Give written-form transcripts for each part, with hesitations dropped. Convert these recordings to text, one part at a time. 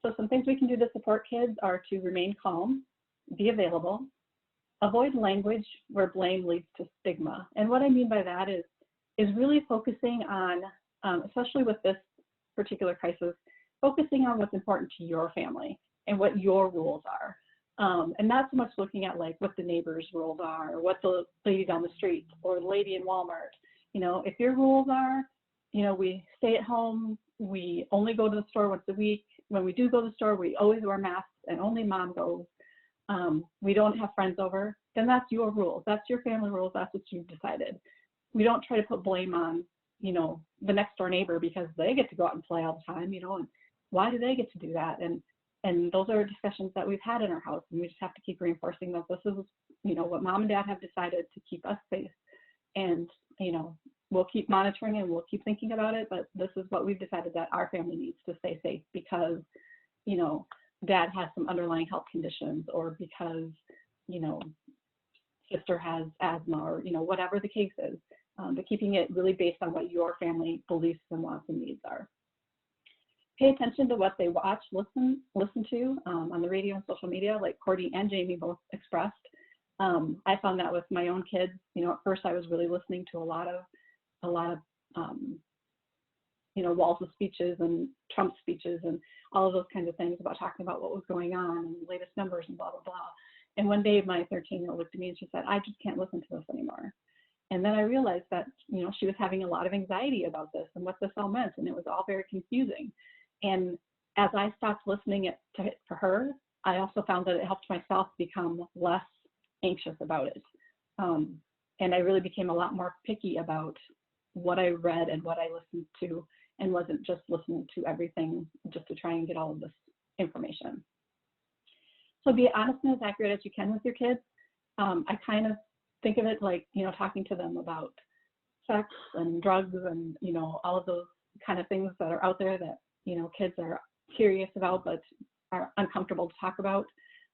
So some things we can do to support kids are to remain calm, be available, avoid language where blame leads to stigma. And what I mean by that is really focusing on, especially with this particular crisis, focusing on what's important to your family and what your rules are. And not so much looking at like what the neighbors' rules are, or what the lady down the street or the lady in Walmart. You know, if your rules are, you know, we stay at home, we only go to the store once a week. When we do go to the store, we always wear masks and only mom goes. We don't have friends over, then that's your rules. That's your family rules. That's what you've decided. We don't try to put blame on, you know, the next door neighbor because they get to go out and play all the time, you know, and why do they get to do that? And those are discussions that we've had in our house, and we just have to keep reinforcing that this is, you know, what mom and dad have decided to keep us safe. And, you know, we'll keep monitoring and we'll keep thinking about it, but this is what we've decided that our family needs to stay safe because, you know, dad has some underlying health conditions, or because, you know, sister has asthma, or, you know, whatever the case is, but keeping it really based on what your family beliefs and wants and needs are. Pay attention to what they watch, listen to on the radio and social media, like Courtney and Jamie both expressed. I found that with my own kids. You know, at first I was really listening to a lot of you know, Walz's speeches and Trump's speeches and all of those kinds of things about talking about what was going on and the latest numbers and blah, blah, blah. And one day my 13-year-old looked at me and she said, I just can't listen to this anymore. And then I realized that, you know, she was having a lot of anxiety about this and what this all meant, and it was all very confusing. And as I stopped listening to her, I also found that it helped myself become less anxious about it. And I really became a lot more picky about what I read and what I listened to, and wasn't just listening to everything just to try and get all of this information. So be honest and as accurate as you can with your kids. I kind of think of it like, you know, talking to them about sex and drugs and, you know, all of those kind of things that are out there that, you know, kids are curious about but are uncomfortable to talk about.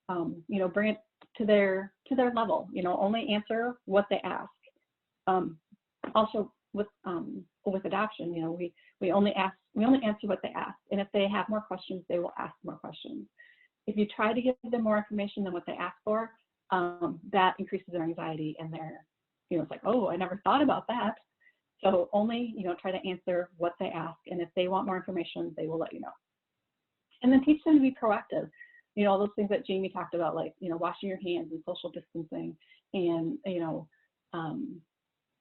You know, bring it to their level. You know, only answer what they ask. Also with adoption, you know, we only answer what they ask, and if they have more questions, they will ask more questions. If you try to give them more information than what they ask for, that increases their anxiety, and their, you know, it's like, oh, I never thought about that. So only, you know, try to answer what they ask, and if they want more information, they will let you know. And then teach them to be proactive. You know, all those things that Jamie talked about, like, you know, washing your hands and social distancing, and, you know,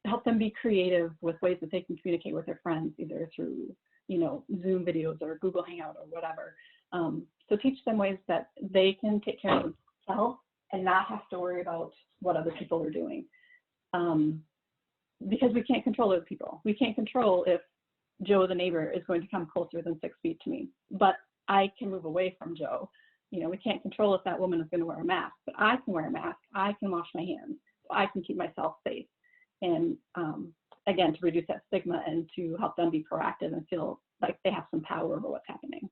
help them be creative with ways that they can communicate with their friends, either through, you know, Zoom videos or Google Hangout or whatever. So teach them ways that they can take care of themselves and not have to worry about what other people are doing. Because we can't control other people. We can't control if Joe, the neighbor, is going to come closer than 6 feet to me, but I can move away from Joe. You know, we can't control if that woman is going to wear a mask, but I can wear a mask. I can wash my hands. So I can keep myself safe. And again, to reduce that stigma and to help them be proactive and feel like they have some power over what's happening.